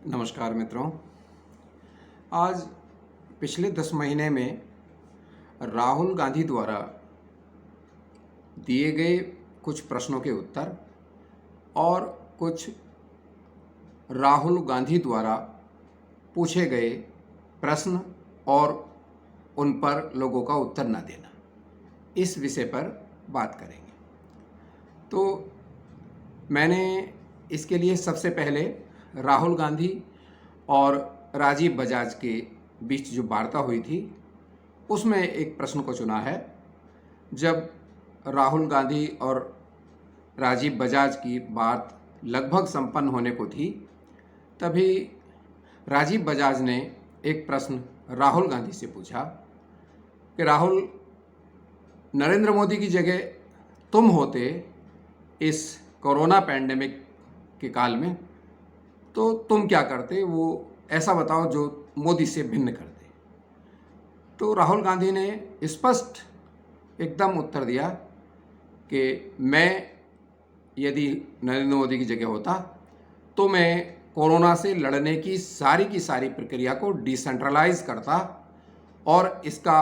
नमस्कार मित्रों। आज पिछले 10 महीने में राहुल गांधी द्वारा दिए गए कुछ प्रश्नों के उत्तर और कुछ राहुल गांधी द्वारा पूछे गए प्रश्न और उन पर लोगों का उत्तर न देना, इस विषय पर बात करेंगे। तो मैंने इसके लिए सबसे पहले राहुल गांधी और राजीव बजाज के बीच जो वार्ता हुई थी उसमें एक प्रश्न को चुना है। जब राहुल गांधी और राजीव बजाज की बात लगभग संपन्न होने को थी, तभी राजीव बजाज ने एक प्रश्न राहुल गांधी से पूछा कि राहुल, नरेंद्र मोदी की जगह तुम होते इस कोरोना पैंडेमिक के काल में, तो तुम क्या करते? वो ऐसा बताओ जो मोदी से भिन्न कर दे। तो राहुल गांधी ने स्पष्ट एकदम उत्तर दिया कि मैं यदि नरेंद्र मोदी की जगह होता तो मैं कोरोना से लड़ने की सारी प्रक्रिया को डिसेंट्रलाइज करता और इसका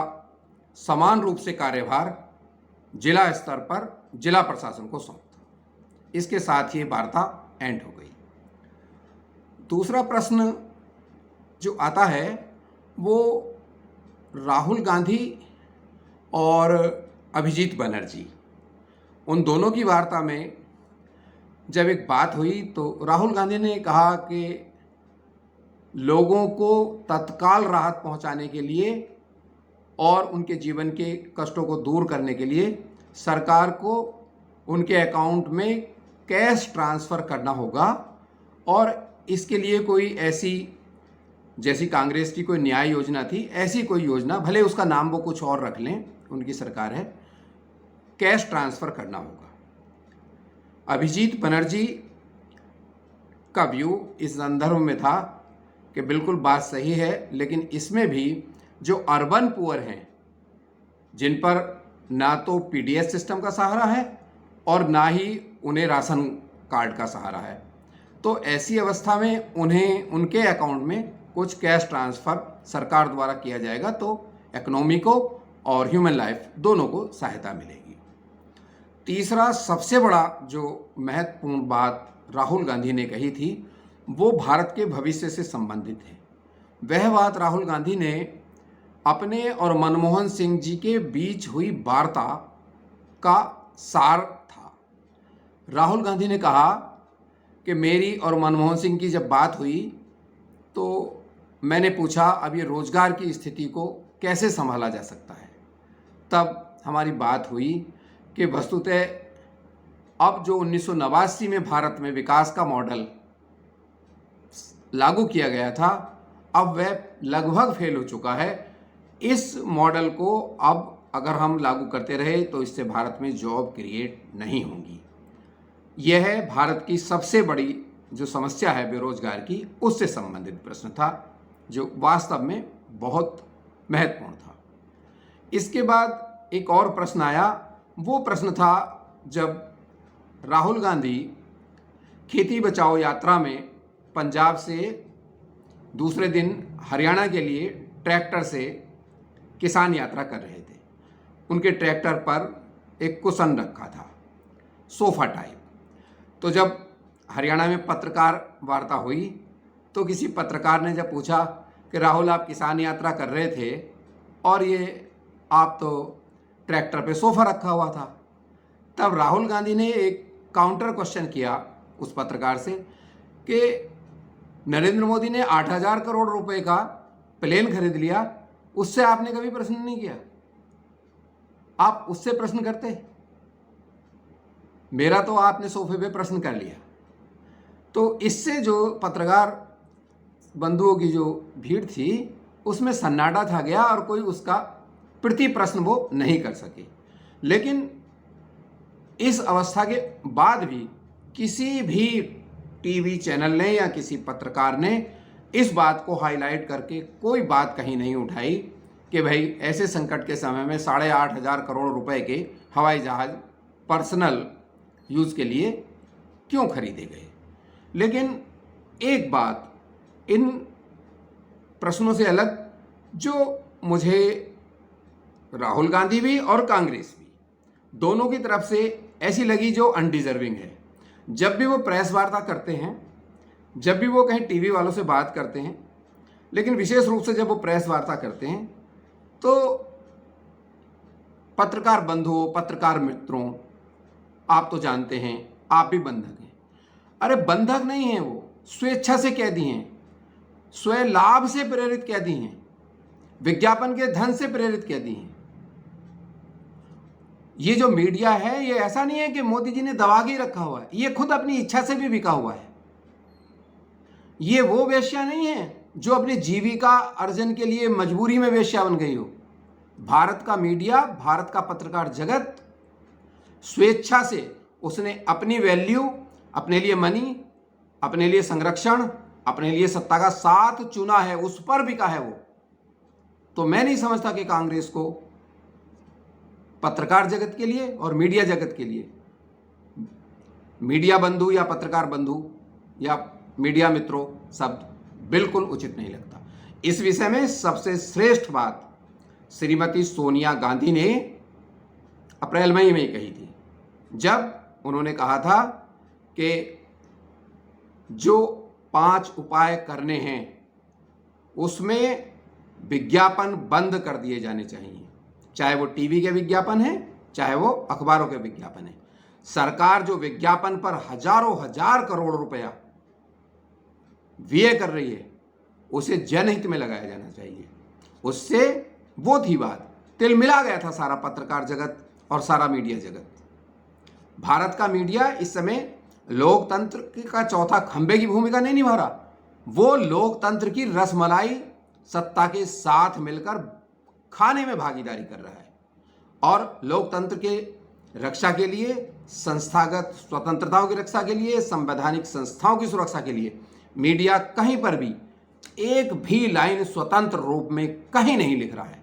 समान रूप से कार्यभार जिला स्तर पर जिला प्रशासन को सौंपता। इसके साथ ये वार्ता एंड हो गई। दूसरा प्रश्न जो आता है वो राहुल गांधी और अभिजीत बनर्जी, उन दोनों की वार्ता में जब एक बात हुई तो राहुल गांधी ने कहा कि लोगों को तत्काल राहत पहुंचाने के लिए और उनके जीवन के कष्टों को दूर करने के लिए सरकार को उनके अकाउंट में कैश ट्रांसफ़र करना होगा और इसके लिए कोई ऐसी, जैसी कांग्रेस की कोई न्याय योजना थी, ऐसी कोई योजना, भले उसका नाम वो कुछ और रख लें, उनकी सरकार है, कैश ट्रांसफ़र करना होगा। अभिजीत बनर्जी का व्यू इस संदर्भ में था कि बिल्कुल बात सही है, लेकिन इसमें भी जो अर्बन पुअर हैं, जिन पर ना तो पीडीएस सिस्टम का सहारा है और ना ही उन्हें राशन कार्ड का सहारा है, तो ऐसी अवस्था में उन्हें उनके अकाउंट में कुछ कैश ट्रांसफ़र सरकार द्वारा किया जाएगा, तो इकोनॉमी को और ह्यूमन लाइफ दोनों को सहायता मिलेगी। तीसरा सबसे बड़ा जो महत्वपूर्ण बात राहुल गांधी ने कही थी वो भारत के भविष्य से संबंधित है। वह बात राहुल गांधी ने अपने और मनमोहन सिंह जी के बीच हुई वार्ता का सार था। राहुल गांधी ने कहा कि मेरी और मनमोहन सिंह की जब बात हुई तो मैंने पूछा अब ये रोज़गार की स्थिति को कैसे संभाला जा सकता है। तब हमारी बात हुई कि वस्तुतः अब जो 1989 में भारत में विकास का मॉडल लागू किया गया था, अब वह लगभग फेल हो चुका है। इस मॉडल को अब अगर हम लागू करते रहे तो इससे भारत में जॉब क्रिएट नहीं होंगी। यह भारत की सबसे बड़ी जो समस्या है बेरोजगार की, उससे संबंधित प्रश्न था जो वास्तव में बहुत महत्वपूर्ण था। इसके बाद एक और प्रश्न आया। वो प्रश्न था जब राहुल गांधी खेती बचाओ यात्रा में पंजाब से दूसरे दिन हरियाणा के लिए ट्रैक्टर से किसान यात्रा कर रहे थे। उनके ट्रैक्टर पर एक कुशन रखा था, सोफा टाइप। तो जब हरियाणा में पत्रकार वार्ता हुई तो किसी पत्रकार ने जब पूछा कि राहुल, आप किसान यात्रा कर रहे थे और ये आप तो ट्रैक्टर पे सोफा रखा हुआ था, तब राहुल गांधी ने एक काउंटर क्वेश्चन किया उस पत्रकार से कि नरेंद्र मोदी ने 8,000 करोड़ रुपए का प्लेन खरीद लिया, उससे आपने कभी प्रश्न नहीं किया? आप उससे प्रश्न करते? मेरा तो आपने सोफे पे प्रश्न कर लिया। तो इससे जो पत्रकार बंधुओं की जो भीड़ थी उसमें सन्नाटा छा गया और कोई उसका प्रति प्रश्न वो नहीं कर सके। लेकिन इस अवस्था के बाद भी किसी भी टीवी चैनल ने या किसी पत्रकार ने इस बात को हाईलाइट करके कोई बात कहीं नहीं उठाई कि भाई ऐसे संकट के समय में 8,500 करोड़ रुपए के हवाई जहाज़ पर्सनल यूज़ के लिए क्यों खरीदे गए। लेकिन एक बात इन प्रश्नों से अलग जो मुझे राहुल गांधी भी और कांग्रेस भी दोनों की तरफ से ऐसी लगी जो अनडिजर्विंग है। जब भी वो प्रेस वार्ता करते हैं, जब भी वो कहीं टीवी वालों से बात करते हैं, लेकिन विशेष रूप से जब वो प्रेस वार्ता करते हैं तो पत्रकार बंधुओं, पत्रकार मित्रों, आप तो जानते हैं आप भी बंधक हैं। अरे बंधक नहीं हैं, वो स्वेच्छा से कैदी हैं, स्वयं लाभ से प्रेरित कैदी हैं, विज्ञापन के धन से प्रेरित कैदी हैं। ये जो मीडिया है ये ऐसा नहीं है कि मोदी जी ने दबा के रखा हुआ है, ये खुद अपनी इच्छा से भी बिका हुआ है। ये वो वेश्या नहीं है जो अपनी जीविका अर्जन के लिए मजबूरी में वेश्या बन गई हो। भारत का मीडिया, भारत का पत्रकार जगत स्वेच्छा से उसने अपनी वैल्यू, अपने लिए मनी, अपने लिए संरक्षण, अपने लिए सत्ता का साथ चुना है, उस पर बिका है वो। तो मैं नहीं समझता कि कांग्रेस को पत्रकार जगत के लिए और मीडिया जगत के लिए, मीडिया बंधु या पत्रकार बंधु या मीडिया मित्रों शब्द बिल्कुल उचित नहीं लगता। इस विषय में सबसे श्रेष्ठ बात श्रीमती सोनिया गांधी ने अप्रैल मई में कही थी, जब उन्होंने कहा था कि जो 5 उपाय करने हैं उसमें विज्ञापन बंद कर दिए जाने चाहिए, चाहे वो टीवी के विज्ञापन है, चाहे वो अखबारों के विज्ञापन है। सरकार जो विज्ञापन पर हजारों हजार करोड़ रुपया व्यय कर रही है उसे जनहित में लगाया जाना चाहिए। उससे वो थी बात, तिल मिला गया था सारा पत्रकार जगत और सारा मीडिया जगत। भारत का मीडिया इस समय लोकतंत्र का चौथा खंभे की भूमिका नहीं निभा रहा, वो लोकतंत्र की रसमलाई सत्ता के साथ मिलकर खाने में भागीदारी कर रहा है। और लोकतंत्र के रक्षा के लिए, संस्थागत स्वतंत्रताओं की रक्षा के लिए, संवैधानिक संस्थाओं की सुरक्षा के लिए मीडिया कहीं पर भी एक भी लाइन स्वतंत्र रूप में कहीं नहीं लिख रहा है,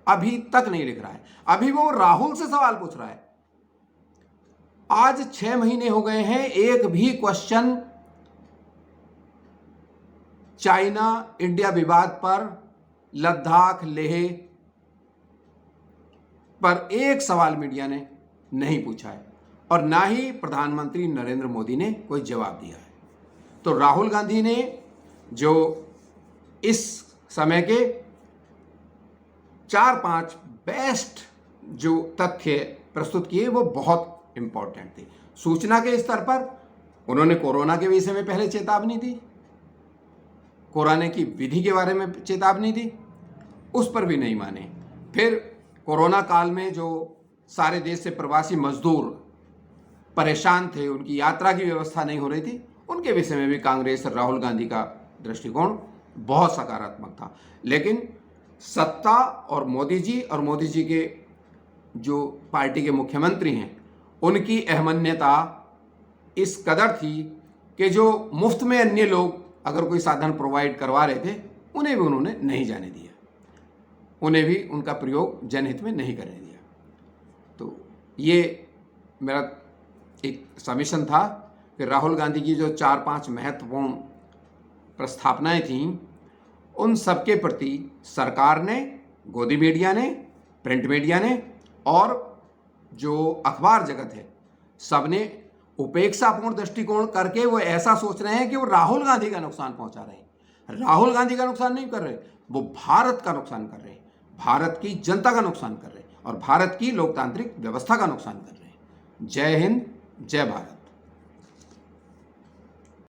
अभी तक नहीं लिख रहा है। अभी वो राहुल से सवाल पूछ रहा है। आज 6 महीने हो गए हैं, एक भी क्वेश्चन चाइना इंडिया विवाद पर, लद्दाख लेह पर एक सवाल मीडिया ने नहीं पूछा है और ना ही प्रधानमंत्री नरेंद्र मोदी ने कोई जवाब दिया है। तो राहुल गांधी ने जो इस समय के 4-5 बेस्ट जो तथ्य प्रस्तुत किए वो बहुत इंपॉर्टेंट थे। सूचना के स्तर पर उन्होंने कोरोना के विषय में पहले चेतावनी दी, कोरोना की विधि के बारे में चेतावनी दी, उस पर भी नहीं माने। फिर कोरोना काल में जो सारे देश से प्रवासी मजदूर परेशान थे, उनकी यात्रा की व्यवस्था नहीं हो रही थी, उनके विषय में भी कांग्रेस और राहुल गांधी का दृष्टिकोण बहुत सकारात्मक था। लेकिन सत्ता और मोदी जी के जो पार्टी के मुख्यमंत्री हैं उनकी अहमन्यता इस कदर थी कि जो मुफ्त में अन्य लोग अगर कोई साधन प्रोवाइड करवा रहे थे उन्हें भी उन्होंने नहीं जाने दिया, उन्हें भी उनका प्रयोग जनहित में नहीं करने दिया। तो ये मेरा एक समिशन था कि राहुल गांधी की जो 4-5 महत्वपूर्ण प्रस्तावनाएं थीं उन सबके प्रति सरकार ने, गोदी मीडिया ने, प्रिंट मीडिया ने और जो अखबार जगत है सबने उपेक्षापूर्ण दृष्टिकोण करके वो ऐसा सोच रहे हैं कि वो राहुल गांधी का नुकसान पहुंचा रहे हैं। राहुल गांधी का नुकसान नहीं कर रहे, वो भारत का नुकसान कर रहे हैं, भारत की जनता का नुकसान कर रहे हैं और भारत की लोकतांत्रिक व्यवस्था का नुकसान कर रहे हैं। जय हिंद, जय भारत।